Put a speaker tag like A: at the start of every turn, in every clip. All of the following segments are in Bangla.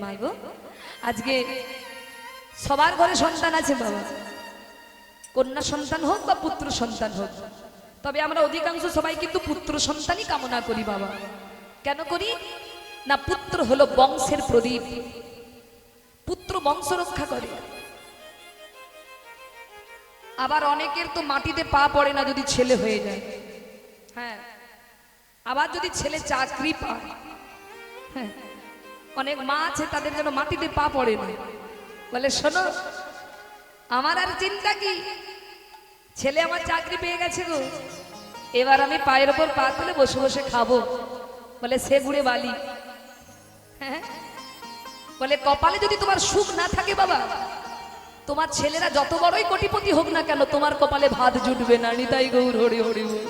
A: মাইগো আজকে সবার ঘরে সন্তান আছে বাবা, কন্যা সন্তান হোক বা পুত্র সন্তান হোক, তবে আমরা অধিকাংশ সবাই কিন্তু পুত্র সন্তানই কামনা করি বাবা। কেন করি না? পুত্র হলো বংশের প্রদীপ, পুত্র বংশ রক্ষা করে। আবার অনেকের তো মাটিতে পা পড়ে না যদি ছেলে হয়ে যায়। হ্যাঁ, আবার যদি ছেলে চাকরি পায়, হ্যাঁ, অনেক মা আছে তাদের যেন মাটিতে পা পড়ে না। বলে শোনো, আমার আর চিন্তা কি, ছেলে আমার চাকরি পেয়ে গেছে গো, এবার আমি পায়ের ওপর পা তুলে বসে বসে খাবো। বলে সে গুড়ে বালি। হ্যাঁ, বলে কপালে যদি তোমার সুখ না থাকে বাবা, তোমার ছেলেরা যত বড়ই কোটিপতি হোক না কেন, তোমার কপালে ভাত জুটবে না। নিতাই গৌর হরি হরি বল।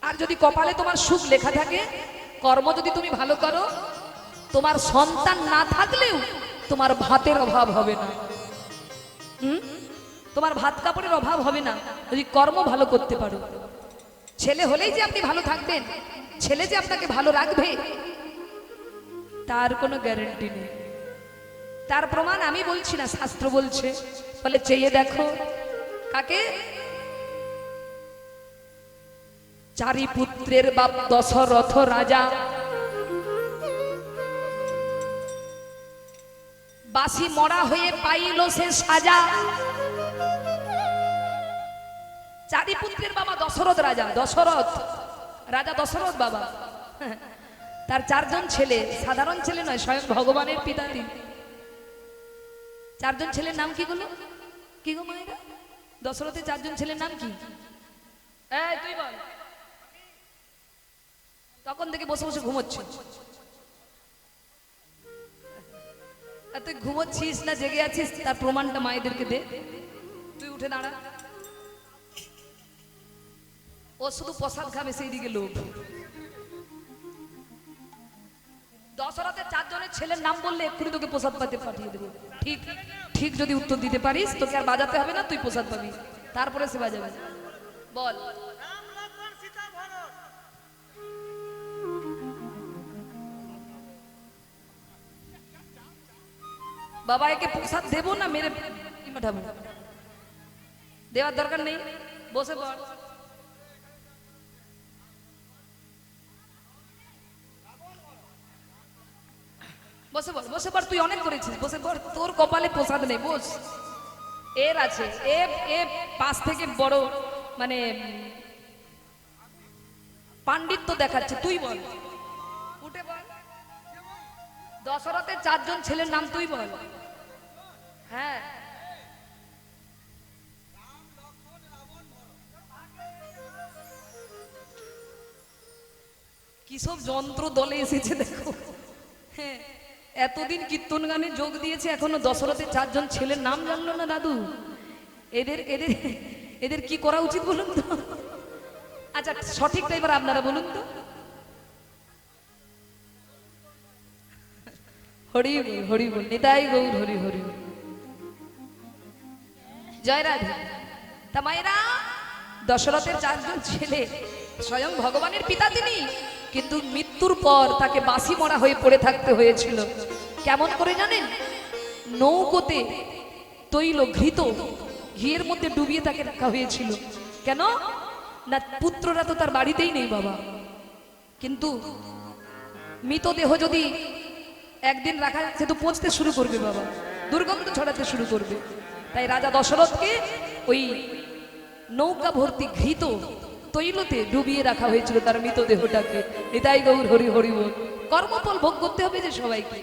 A: আর যদি কপালে তোমার সুখ লেখা থাকে, কর্ম যদি তুমি ভালো করো, তোমার সন্তান না থাকলেও তোমার ভাতের অভাব হবে না। তোমার ভাত কাপড়ের অভাব হবে না যদি কর্ম ভালো করতে পারো। ছেলে হলেই যে আপনি ভালো থাকবেন, ছেলে যে আপনাকে ভালো রাখবে, তার কোনো গ্যারান্টি নেই। তার প্রমাণ আমি বলছি না, শাস্ত্র বলছে। বলে চেয়ে দেখো কাকে? চারি পুত্রের বাপ দশরথ রাজা, বাসি মরা হয়ে পাইল সে সাজা। চারি পুত্রের বাবা দশরথ রাজা, দশরথ রাজা দশরথ বাবা, তার চারজন ছেলে, সাধারণ ছেলে নয়, স্বয়ং ভগবানের পিতা তিনি। চারজন ছেলের নাম কি বলো? কি গো মায়েরা? দশরথের চারজন ছেলের নাম কি? এই তুই বল। তখন থেকে বসে বসে ঘুমোচ্ছে। তুই ঘুমোচ্ছিস না জেগে আছিস, তার প্রমাণটা মায়েদেরকে দে। তুই উঠে দাঁড়া। ও শুধু প্রসাদ খাবে, সেই দিকে লোভ। দশরথের চারজনের ছেলের নাম বললে এক্ষুনি তোকে প্রসাদ পাতে পাঠিয়ে দেবো। ঠিক ঠিক যদি উত্তর দিতে পারিস, তোকে আর বাজাতে হবে না, তুই প্রসাদ পাবি, তারপরে সে বাজাবে। বল। বাবা একে প্রসাদ দেবো না মেরে পাঠাবো? দেওয়ার দরকার নেই, বসে পড়। বসে পড়, বসে পড়, তুই অনেক করেছিস, বসে পড়। তোর কপালে প্রসাদ নেই, বস। এর আছে, এ পাশ থেকে বড় মানে পাণ্ডিত্য দেখাচ্ছে। তুই বল, উঠে বল। দশরথের চারজন ছেলের নাম তুই বল। হ্যাঁ, কি সব যন্ত্র দলে এসেছে দেখো। হ্যাঁ, এতদিন কীর্তন গানে যোগ দিয়েছে, এখনো দশরথের চারজন ছেলের নাম জানলো না দাদু। এদের এদের এদের কি করা উচিত বলুন তো? আচ্ছা, সঠিকটা এবার আপনারা বলুন তো। হরি বল, হরি বল, নিতাই গৌর হরি হরি বল। জয় রাধে। তা মায়েরা, দশরথের চারজন ছেলে, স্বয়ং ভগবানের পিতা তিনি, কিন্তু মৃত্যুর পর তাকে বাসি মরা হয়ে পড়ে থাকতে হয়েছিল। কেমন করে জানেন? নৌকোতে তৈল ঘৃত, ঘিয়ের মধ্যে ডুবিয়ে তাকে রাখা হয়েছিল। কেন না? পুত্ররা তো তার বাড়িতেই নেই বাবা, কিন্তু মৃতদেহ যদি একদিন রাখা, সে তো পচতে শুরু করবে বাবা, দুর্গন্ধ ছড়াতে শুরু করবে। তাই রাজা দশরথকে ওই নৌকা ভর্তি ঘৃত তৈলতে ডুবিয়ে রাখা হয়েছিল তার মৃতদেহটাকে। এটাই গৌর হরি হরি বল। কর্মফল ভোগ করতে হবে যে সবাইকে,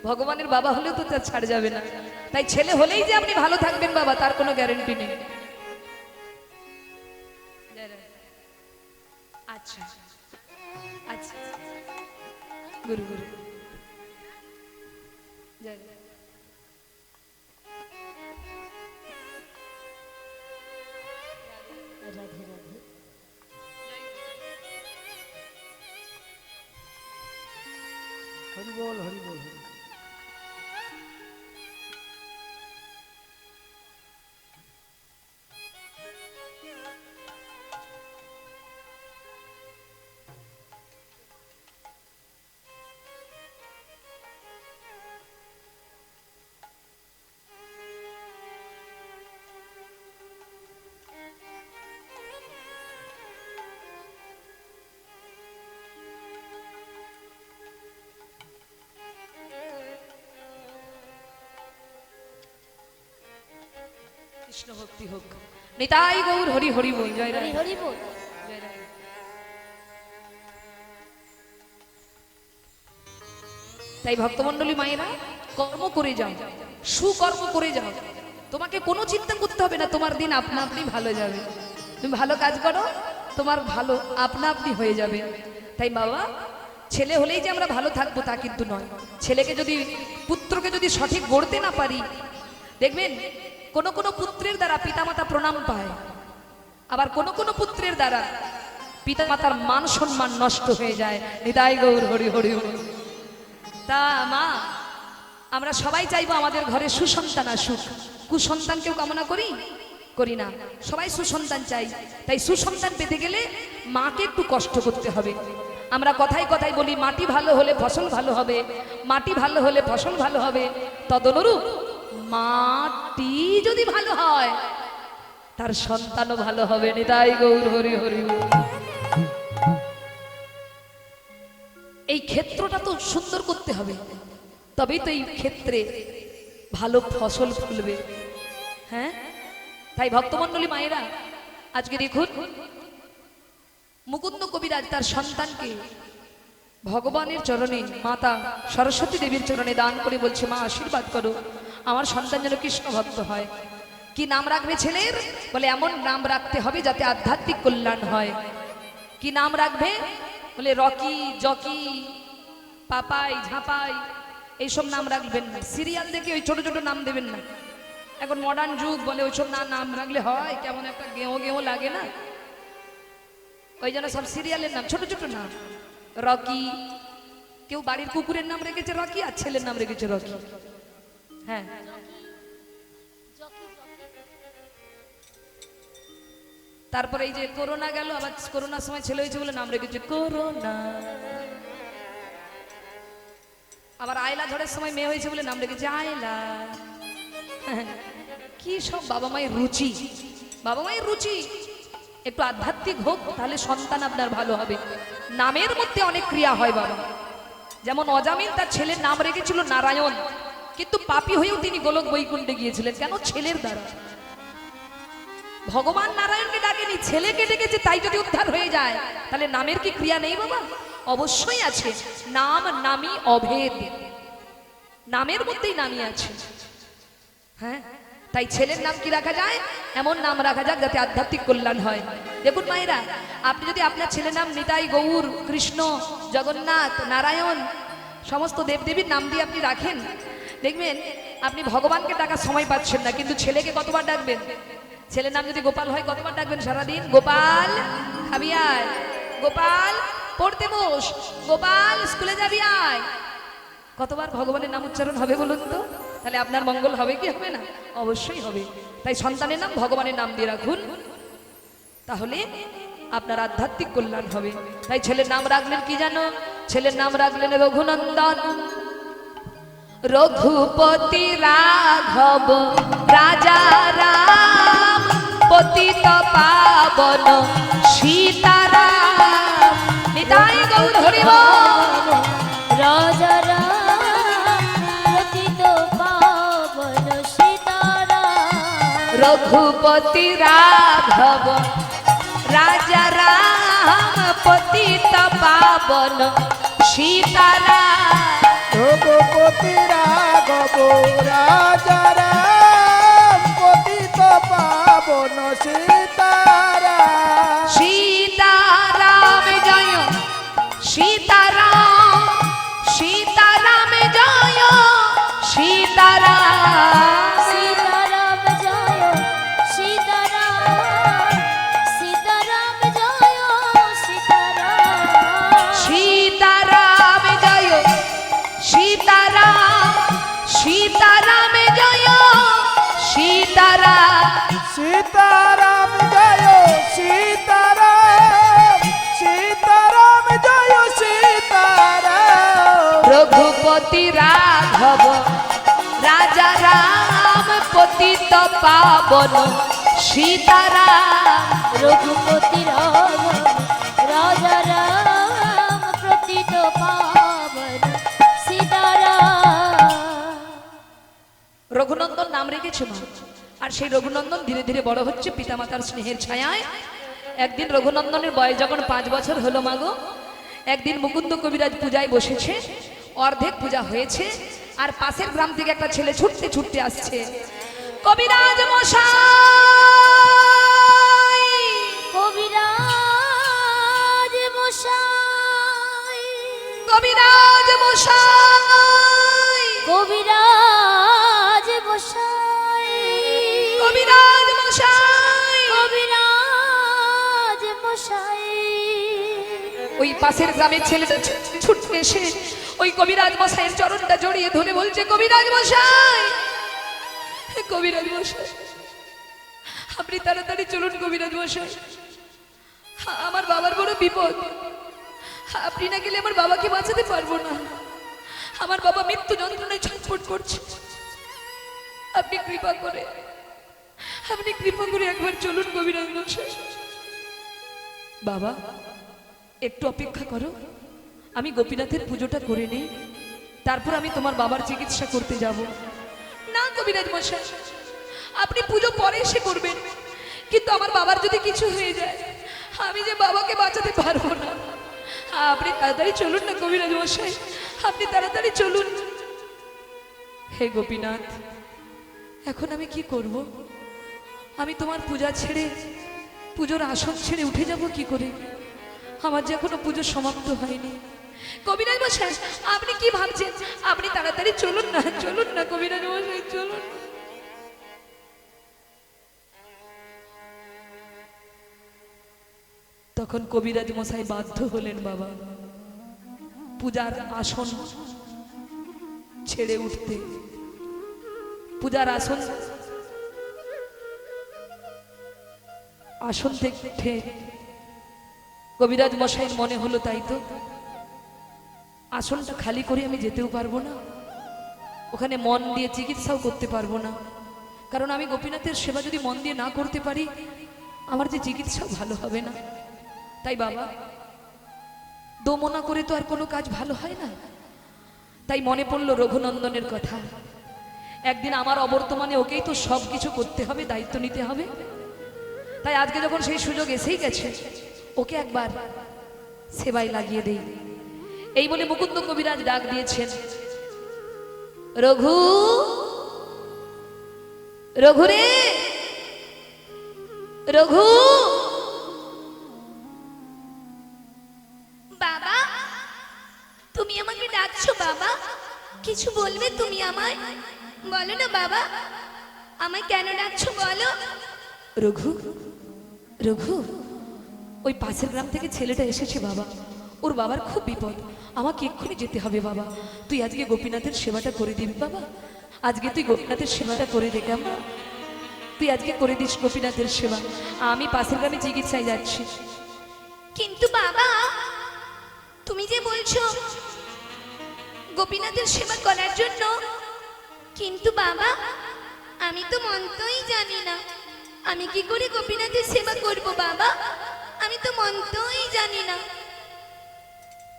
A: ভগবানের বাবা হলেও তো তার ছাড় যাবে না। তাই ছেলে হলেই যে আপনি ভালো থাকবেন বাবা, তার কোনো গ্যারান্টি নেই। আচ্ছা আচ্ছা, গুরু গুরু জয় জয়।
B: রাধে রাধে। হরি বল, হরি বল, হরি।
A: কৃষ্ণ ভক্তি হোক। নিতাই গৌর হরি হরি বল। জয় রাম।
C: হরি হরি বল।
A: জয় রাম। তাই ভক্তমণ্ডলী মায়েরা, কর্ম করে যাও, সুকর্ম করে যাও। তোমাকে কোনো চিন্তা করতে হবে না, তোমার দিন আপনা আপনি ভালো যাবে। তুমি ভালো কাজ করো, তোমার ভালো আপনা আপনি হয়ে যাবে। তাই বাবা, ছেলে হলেই যে আমরা ভালো থাকবো তা কিন্তু নয়। ছেলেকে যদি, পুত্রকে যদি সঠিক গড়তে না পারি, দেখবেন কোন কোন পুত্রের দ্বারা পিতামাতা প্রণাম পায়, আবার কোন কোন পুত্রের দ্বারা পিতামাতার মান সম্মান নষ্ট হয়ে যায়। নিতাই গৌর হরি হরি বল। তা মা, আমরা সবাই চাইবো আমাদের ঘরে সুসন্তান আসুক। কুসন্তান কেউ কামনা করি না, সবাই সুসন্তান চাই। তাই সুসন্তান পেতে গেলে মাকে একটু কষ্ট করতে হবে। আমরা কথায় কথায় বলি মাটি ভালো হলে ফসল ভালো হবে, মাটি ভালো হলে ফসল ভালো হবে। তদনুরূপ মাটি যদি ভালো হয়, তার সন্তানও ভালো হবে। নিতাই গৌর হরি হরি বল। এই ক্ষেত্রটা তো সুন্দর করতে হবে, তবেই তো এই ক্ষেত্রে ভালো ফসল ফলবে। হ্যাঁ, তাই ভক্তমণ্ডলী মায়েরা, আজকে দেখুন মুকুন্দ কবিরাজ তার সন্তানকে ভগবানের চরণে, মাতা সরস্বতী দেবীর চরণে দান করে বলছে, মা আশীর্বাদ করো, আমার সন্তান যেন কৃষ্ণ ভক্ত হয়। কি নাম রাখবে ছেলের? বলে এমন নাম রাখতে হবে যাতে আধ্যাত্মিক কল্যাণ হয়। কি নাম রাখবে? বলে রকি, জকি, পাপাই, ঝাঁপাই, এইসব নাম রাখবেন না। সিরিয়াল দেখে ওই ছোট ছোট নাম দেবেন না। এখন মডার্ন যুগ বলে ওইসব নাম রাখলে হয়, কেমন একটা গেঁয়ো গেঁয়ো লাগে না? ওই জন্য সব সিরিয়ালের নাম ছোট ছোট নাম। রকি, কেউ বাড়ির কুকুরের নাম রেখেছে রকি, আর ছেলের নাম রেখেছে রকি। হ্যাঁ, তারপরে এই যে করোনা গেল, আবার করোনার সময় ছেলে হয়েছে বলে নাম রেখেছে করোনা। আবার আয়লা ঝড়ের সময় মেয়ে হয়েছে বলে নাম রেখেছে আয়লা। কি সব বাবা মায়ের রুচি, বাবা মায়ের রুচি। একটু আধ্যাত্মিক হোক, তাহলে সন্তান আপনার ভালো হবে। নামের মধ্যে অনেক ক্রিয়া হয় বাবা। যেমন অজামিল তার ছেলের নাম রেখেছিল নারায়ণ, কিন্তু পাপী হয়েও তিনি গোলক বৈকুণ্ঠে গিয়েছিলেন। কেন? ছেলের দ্বারা। ভগবান নারায়ণকে ডাকেনি, ছেলেকে ডেকেছে, তাই যদি উদ্ধার হয়ে যায়, তাহলে নামের কি ক্রিয়া নেই বাবা? অবশ্যই আছে। নাম নামী অভেদ, নামের মধ্যেই নামই আছে। হ্যাঁ, তাই ছেলের নাম কি রাখা যায়? এমন নাম রাখা যাক যাতে আধ্যাত্মিক কল্যাণ হয়। দেখুন মায়েরা, আপনি যদি আপনার ছেলের নাম নিতাই, গৌর, কৃষ্ণ, জগন্নাথ, নারায়ণ, সমস্ত দেবদেবীর নাম দিয়ে আপনি রাখেন, দেখবেন আপনি ভগবানকে ডাকার সময় পাচ্ছেন না, কিন্তু ছেলেকে কতবার ডাকবেন? ছেলের নাম যদি গোপাল হয়, কতবার ডাকবেন সারাদিন? গোপাল খাবি আয়, গোপাল পড়তে বস, গোপাল স্কুলে যাবি আয়। কতবার ভগবানের নাম উচ্চারণ হবে বলুন তো? তাহলে আপনার মঙ্গল হবে কি হবে না? অবশ্যই হবে। তাই সন্তানের নাম ভগবানের নাম দিয়ে রাখুন, তাহলে আপনার আধ্যাত্মিক কল্যাণ হবে। তাই ছেলের নাম রাখলেন কি জানো? ছেলের নাম রাখলেন রঘুনন্দন। রঘুপতি রাঘব রাজা রাম, পতিত পাবন সীতারাম। নিতাই গৌর হরি বল।
C: রাজা রাম, পতিত পাবন সীতারাম।
A: রঘুপতি রাঘব রাজা রাম, পতিত পাবন সীতারাম।
B: রঘুপতি রাঘব রাজা রাম, পতিত পাবন সীতারাম।
A: সীতারাম জয়, সীতারাম, সীতারাম জয়, সীতারাম।
C: সীতারাম জয়, সীতারাম, সীতারাম জয়, সীতারাম।
A: সীতারাম জয়, সীতারাম, সীতারাম জয়, সীতারাম।
B: সীতারাম জয় সীতারাম, সীতারাম জয় সীতারাম।
A: রঘুপতি রাঘব রাজা রাম, পতিত পাবন সীতারাম।
C: রঘুপতি রাম, রাজা রাম, পতিত পাবন সীতারাম।
A: রঘুনন্দন নাম রেখেছে মা। আর সেই রঘুনন্দন ধীরে ধীরে বড় হচ্ছে পিতামাতার স্নেহের ছায়ায়। একদিন রঘুনন্দনের বয়স যখন 5 বছর হলো মাগো, একদিন মুকুন্দ কবিরাজ পূজায় বসেছে, অর্ধেক পূজা হয়েছে, আর পাশের গ্রাম থেকে একটা ছেলে ছুটতে ছুটতে আসছে। কবিরাজ মশাই,
C: কবিরাজ মশাই,
A: কবিরাজ মশাই,
C: কবিরাজ মশাই,
A: কবিরাজ মশাই,
C: কবিরাজ মশাই।
A: ওই পাশের গ্রামের ছেলেটা ছুটতে এসে ওই কবিরাজ মশাইয়ের চরণটা জড়িয়ে ধরে বলছে, কবিরাজ মশাই, কবিরাজ মশাই, আপনি তাড়াতাড়ি চলুন কবিরাজ মশাই, আমার বাবার বড় বিপদ, আপনি না গেলে আমার বাবাকে বাঁচাতে পারবো না, আমার বাবা মৃত্যু যন্ত্রণায় ছটফট করছে, আপনি কৃপা করে একবার চলুন কবিরাজ মশাই। বাবা একটু অপেক্ষা করো, আমি গোপীনাথের পুজোটা করে নেই, তারপর আমি তোমার বাবার চিকিৎসা করতে যাব। না কবিরাজ মশাই, আপনি পুজো পরে এসে করবেন, কিন্তু আমার বাবার যদি কিছু হয়ে যায়, আমি যে বাবাকে বাঁচাতে পারবো না, আপনি তাড়াতাড়ি চলুন না কবিরাজ মশাই, আপনি তাড়াতাড়ি চলুন। হে গোপীনাথ, এখন আমি কি করব? আমি তোমার পূজা ছেড়ে, পুজোর আসন ছেড়ে উঠে যাব কি করে? আমার যে এখনো পুজো সমাপ্ত হয়নি। কবিরাজ মশাই, আপনি কি ভাবছেন? আপনি তাড়াতাড়ি চলুন না কবিরাজ মশাই, চলুন। তখন কবিরাজ মশাই বাধ্য হলেন বাবা পূজার আসন ছেড়ে উঠতে। পূজার আসন থেকে উঠে কবিরাজ মশাইয়ের মনে হলো, তাই তো, আসনটা খালি করে আমি যেতেও পারবো না, ওখানে মন দিয়ে চিকিৎসাও করতে পারবো না, কারণ আমি গোপীনাথের সেবা যদি মন দিয়ে না করতে পারি, আমার যে চিকিৎসাও ভালো হবে না। তাই বাবা, দোমনা করে তো আর কোনো কাজ ভালো হয় না। তাই মনে পড়লো রঘুনন্দনের কথা, একদিন আমার অবর্তমানে ওকেই তো সব কিছু করতে হবে, দায়িত্ব নিতে হবে। তাই আজকে যখন সেই সুযোগ এসেই গেছে, ওকে একবার সেবায় লাগিয়ে দেই। এই বলে মুকুন্দ কবিরাজ ডাক দিয়েছেন, রঘু, রঘু রে, রঘু।
D: বাবা, তুমি আমাকে ডাকছো? বাবা, কিছু বলবে তুমি আমায়? বলো না বাবা, আমায় কেন ডাকছো বলো?
A: রঘু, রঘু, ওই পাশের গ্রাম থেকে ছেলেটা এসেছে বাবা, ওর বাবার খুব বিপদ, আমাকে এক্ষুনি যেতে হবে বাবা। তুই আজকে গোপীনাথের সেবাটা করে দিবি বাবা, আজকে তুই গোপীনাথের সেবাটা করে দে কেমন? তুই আজকে করে দিস গোপীনাথের সেবা, আমি পাশের গ্রামে চিকিৎসায় যাচ্ছি।
D: কিন্তু বাবা, তুমি যে বলছো গোপীনাথের সেবা করার জন্য, কিন্তু বাবা আমি তো মন্ত্রই জানি না, আমি কি করে গোপীনাথের সেবা করব বাবা? আমি তো মন্ত্রই জানি না।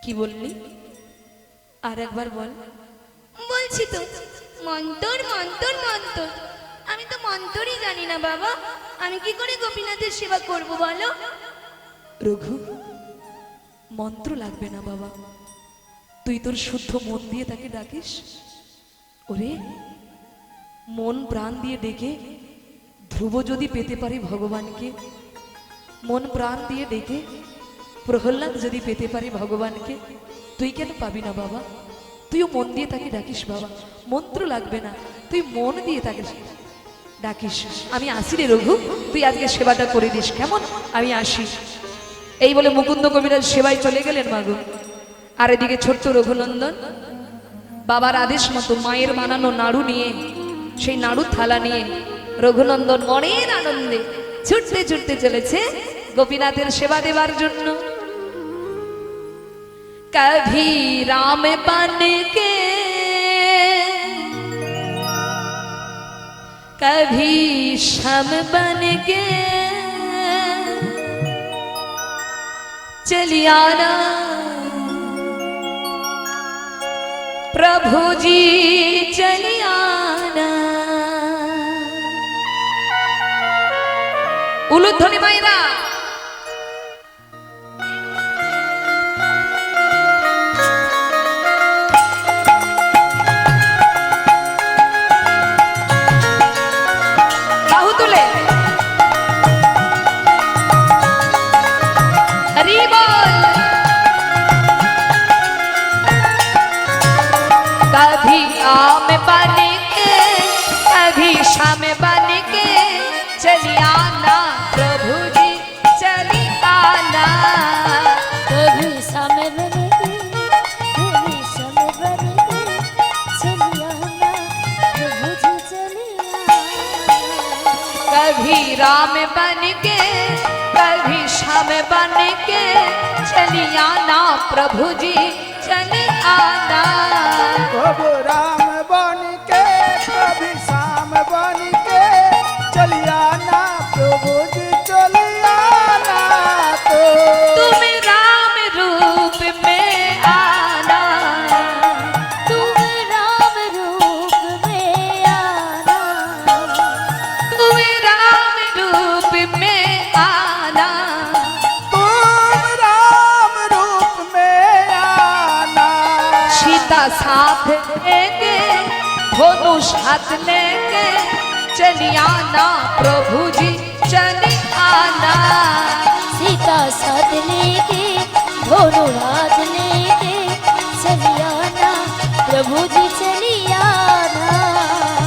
A: কি বললি? আর একবার বল।
D: বলছি তো, মন্তর মন্তর মন্তর, আমি তো মন্তরই জানি না বাবা, আমি কি করে গোপীনাথের সেবা করব বলো?
A: রঘু, মন্ত্র লাগবে না বাবা, তুই তোর শুদ্ধ মন দিয়ে তাকে ডাকিস। ওরে, মন প্রাণ দিয়ে ডেকে ধ্রুব যদি পেতে পারে ভগবানকে, মন প্রাণ দিয়ে ডেকে প্রহ্লাদ যদি পেতে পারে ভগবানকে, তুই কেন পাবি না বাবা? তুইও মন দিয়ে তাকে ডাকিস বাবা, মন্ত্র লাগবে না, তুই মন দিয়ে তাকে ডাকিস। আমি আসি রে রঘু, তুই আজকে সেবাটা করে দিস কেমন? আমি আসি। এই বলে মুকুন্দ কবিরাজ সেবায় চলে গেলেন মাগো। আর এদিকে ছোট্ট রঘুনন্দন বাবার আদেশ মতো মায়ের বানানো নাড়ু নিয়ে, সেই নাড়ু থালা নিয়ে রঘুনন্দন মনের আনন্দে ছুটতে ছুটতে চলেছে গোপীনাথের সেবা দেবার জন্য। কভি রাম বনকে, কভি শ্যাম বনকে चली आना प्रभु जी, चली आना। উলুধ্বনি মাইরা। বাহু তুলে হরি বল। कभी आम बन के कभी शाम बन के चली आना प्रभु जी चली आना।
C: कभी समय बनेगी कभी समय बनेगी चलिया ना प्रभु जी चलिया।
A: कभी राम बन के कभी शाम बन के चली आना प्रभु जी चली आना।
B: कभी राम बन के कभी शाम बन के चलिया ना प्रभु जी चलिया ना। तो
A: तुम राम रूप में आना
C: तुम राम रूप में आना।
A: तुम राम रूप में आना।
B: तुम राम रूप में आना।
A: सीता साथ लेके धनुष हाथ लेके चली आना प्रभु जी चली आना।
C: सीता साथ लेके दोनों हाथ लेके चलिया ना प्रभु जी चलिया ना।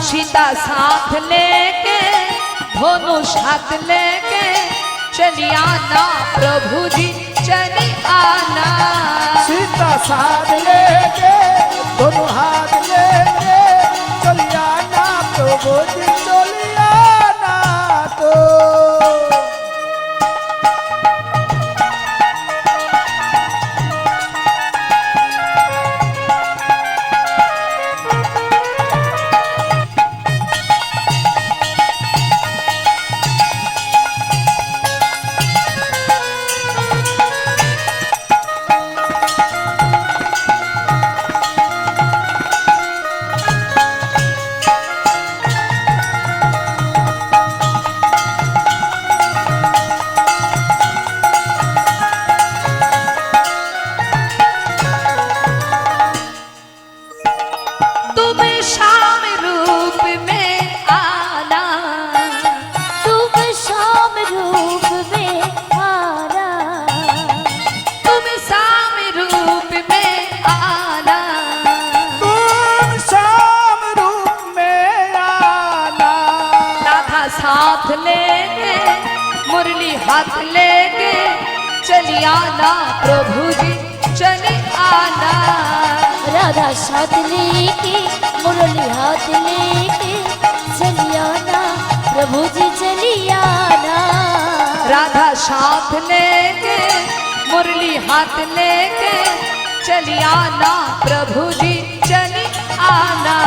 A: सीता साथ लेके धनुष हाथ लेके चली आना प्रभु जी चली आना।
B: सीता साथ लेके दोनों हाथ लेके चलिया ना प्रभु जी चलिया ना। तो
A: तुम शाम रूप में आना।
C: तुम शाम रूप में आना।
A: तुम शाम रूप में आना।
B: तुम शाम रूप में आना।
A: राधा साथ लेके मुरली हाथ लेके चली आना प्रभु जी चली आना।
C: राधा साथ लेके मुरली हाथ लेके चलिया ना प्रभु जी चलिया ना।
A: राधा साथ लेके मुरली हाथ लेके चली आना प्रभु जी चली आना।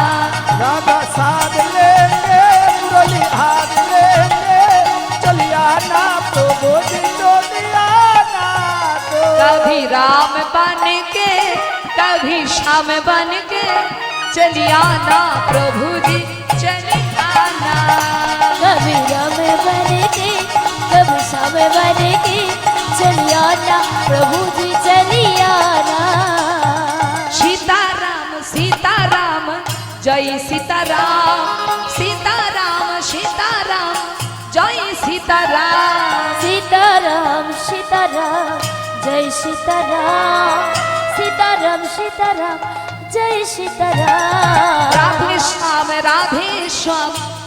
B: राधा साथ लेके मुरली हाथ लेके चलिया ना प्रभु जी चलिया ना। तो
A: कभी राम बन के कभी शाम बन के चली आना प्रभु जी चली आना।
C: कभी राम बन के कभी श्याम बन के चलिया ना प्रभु जी चलिया ना।
A: सीताराम सीताराम जय सीताराम सीताराम सीताराम जय सीताराम।
C: सीताराम सीताराम जय सीताराम। सीताराम सीताराम जय सीताराम।
A: राधे श्याम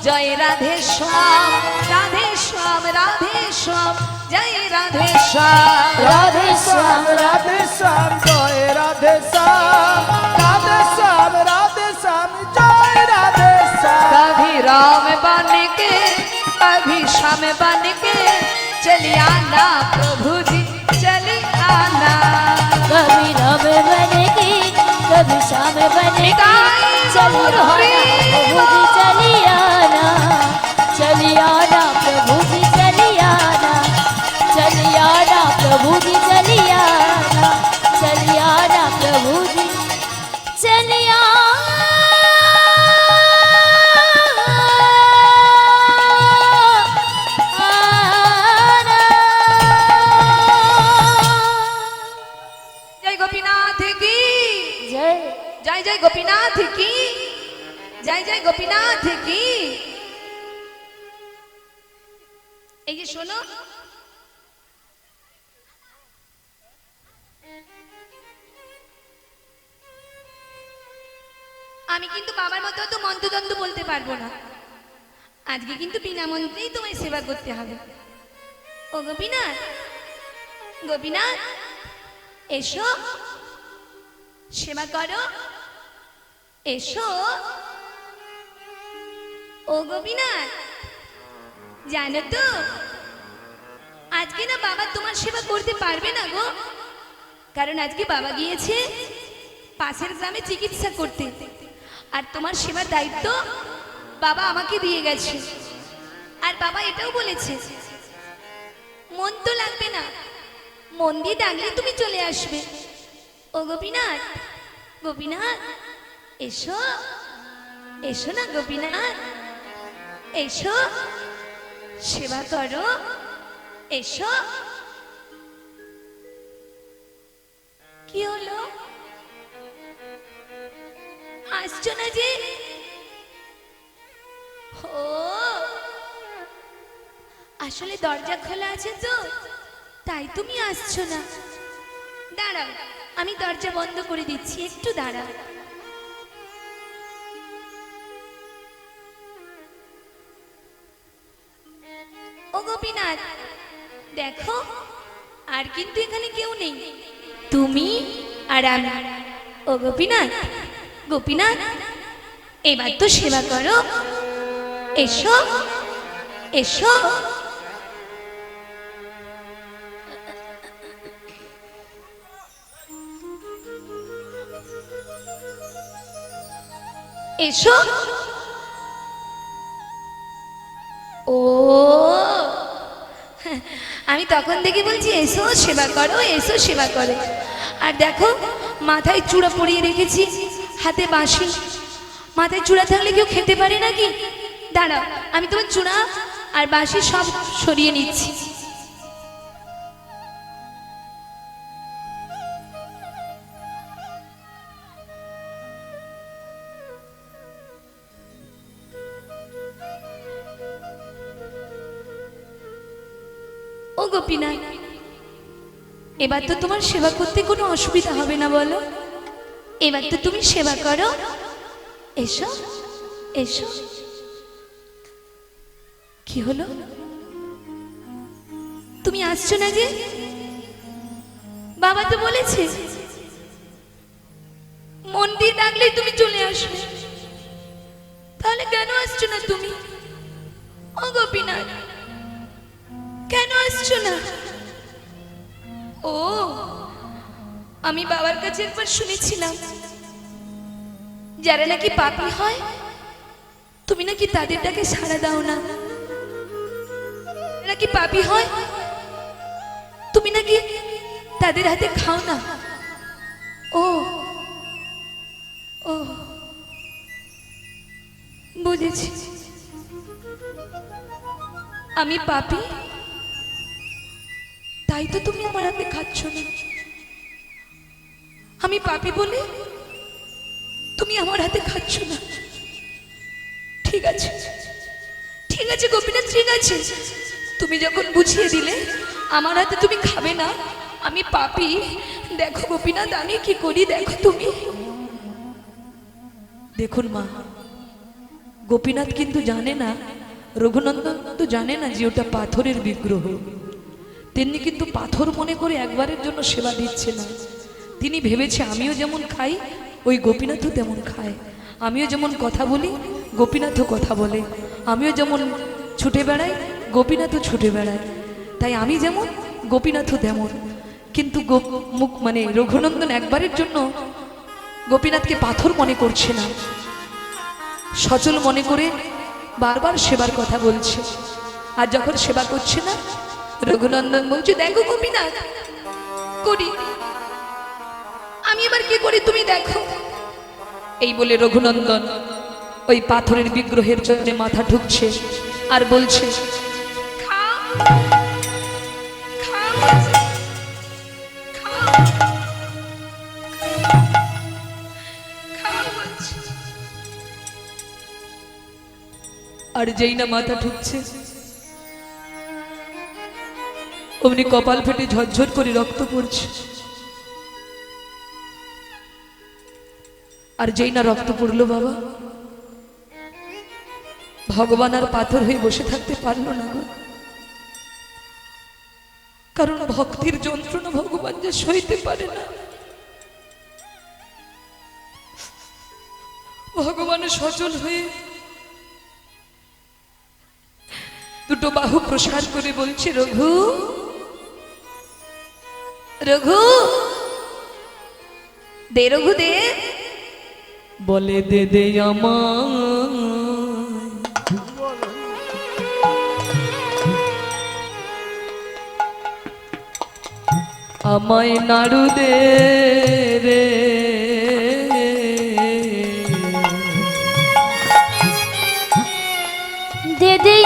A: जय राधे श्याम राधे श्याम जय राधे श्याम।
C: राधे श्याम
B: राधे श्याम जय राधे श्याम राधे श्याम जय राधे श्याम।
A: कभी राम बन के कभी श्याम बन के चली आना प्रभु जी चली आना।
C: कभी राम बन के कभी श्याम बन के चलिया ना प्रभु जी चलिया ना। चलिया ना प्रभु जी चलिया ना। चलिया ना प्रभु जी चलिया।
A: জয় গোপীনাথ কি। এই যে শোনো, আমি কিন্তু বাবার মতো তো মন্ত্রতন্ত্র বলতে পারবো না। আজকে কিন্তু বিনা মন্ত্রেই তোমায় সেবা করতে হবে। ও গোপীনাথ, গোপীনাথ এসো, সেবা করো, এসো। ও গোপীনাথ, জানো তো আজকে না বাবা তোমার সেবা করতে পারবে না গো, কারণ আজকে বাবা গিয়েছে পাশের গ্রামে চিকিৎসা করতে, আর তোমার সেবার দায়িত্ব বাবা আমাকে দিয়ে গেছে। আর বাবা এটাও বলেছে মন তো লাগবে না, মন দিয়ে ডাকলে তুমি চলে আসবে। ও গোপীনাথ, গোপীনাথ এসো, এসো না গোপীনাথ, এসো, সেবা করো, এসো। কি হলো, আসছো না যে? ও আসলে দরজা খোলা আছে তো, তাই তুমি আসছো না। দাঁড়াও, আমি দরজা বন্ধ করে দিচ্ছি, একটু দাঁড়াও। ও গোপীনাথ দেখো, আর কিন্তু এখানে কেউ নেই, তুমি আর আমি। ও গোপীনাথ, গোপীনাথ এবার তো সেবা করো, এসো, এসো। এসো। ও আমি তখন থেকে বলছি এসো সেবা করো, এসো সেবা করো। আর দেখো মাথায় চূড়া পরিয়ে রেখেছি, হাতে বাঁশি। মাথায় চূড়া থাকলে কেউ খেতে পারে নাকি? দাঁড়াও, আমি তোমার চূড়া আর বাঁশি সব সরিয়ে নিচ্ছি। ও গোপীনাথ, এবার তো তোমার সেবা করতে কোনো অসুবিধা হবে না বলো? এবার তো তুমি সেবা করো, এসো, এসো। কি হলো, তুমি আসছো না যে? বাবা তো বলেছে মন দিয়ে ডাকলেই তুমি চলে আসবে, তাহলে কেন আসছো না তুমি? ও গোপীনাথ, কেন আসছো না? ও আমি বাবার কাছে একবার শুনেছিলাম যারা নাকি পাপী হয় তুমি নাকি তাদের ডাকে সাড়া দাও না, নাকি পাপী হয় তুমি নাকি তাদের হাতে খাও না। ও ও বুঝেছি, আমি পাপী, তাই তো তুমি আমার হাতে খাচ্ছ না। আমি পাপী বলে তুমি আমার হাতে খাচ্ছ না। ঠিক আছে, ঠিক আছে গোপীনাথ, ঠিক আছে, তুমি যখন বুঝিয়ে দিলে আমার হাতে তুমি খাবে না, আমি পাপী। দেখো গোপীনাথ আমি কি করি, দেখো তুমি। দেখুন মা, গোপীনাথ কিন্তু জানে না, রঘুনন্দন তো জানে না যে ওটা পাথরের বিগ্রহ। তিনি কিন্তু পাথর মনে করে একবারের জন্য সেবা দিচ্ছে না। তিনি ভেবেছে আমিও যেমন খাই ওই গোপীনাথও তেমন খায়, আমিও যেমন কথা বলি গোপীনাথও কথা বলে, আমিও যেমন ছুটে বেড়াই গোপীনাথও ছুটে বেড়ায়, তাই আমি যেমন গোপীনাথও তেমন। কিন্তু মানে রঘুনন্দন একবারের জন্য গোপীনাথকে পাথর মনে করছে না, সচল মনে করে বারবার সেবার কথা বলছে। আর যখন সেবা করছে না, রঘুনন্দন বলছে দেখো গোপীনাথ করি, আমি এবার কি করি তুমি দেখো। এই বলে রঘুনন্দন ওই পাথরের বিগ্রহের জন্য মাথা ঢুকছে আর বলছে খাও, খাও, খাও, খাও বলছে। আর যেই না মাথা ঠুকছে অমনি কপাল ফেটে ঝরঝর করে রক্ত পড়ছে। আর যেই না রক্ত পড়লো বাবা, ভগবান আর পাথর হয়ে বসে থাকতে পারলো না গো। কারণ ভক্তির যন্ত্রণা ভগবান যে সইতে পারে না। ভগবান সচল হয়ে দুটো বাহু প্রসার করে বলছে, রঘু রঘু দে, রঘু দে। বলে দে দে আমায় নাড়ু দে রে।
C: দিদি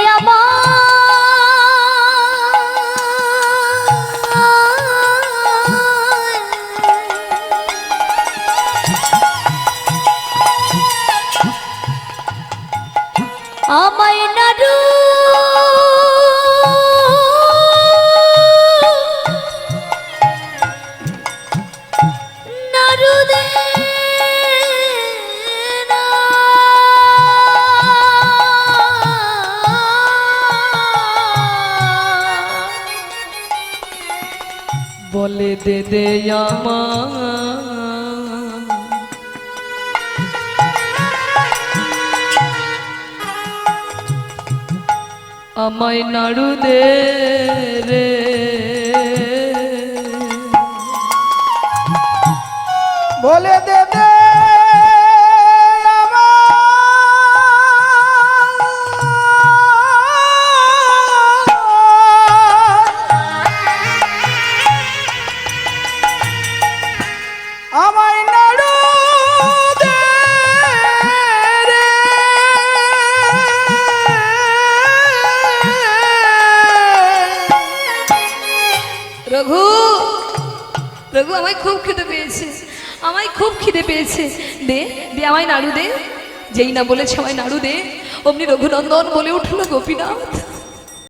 C: আমায় নাড়ু নাড়ু দে না।
A: বলে দে দে আমায় নাড়ু দে রে।
B: বলে দে দে আমায় নাড়ু দে রে।
A: রঘু রঘু আমায় খুব খিদে পেয়েছে, আমায় খুব খিদে পেয়েছে, দে দে আমায় নাড়ু দে। যেই না বলেছে আমায় নাড়ু দে অমনি রঘুনন্দন বলে উঠলো, গোপীনাথ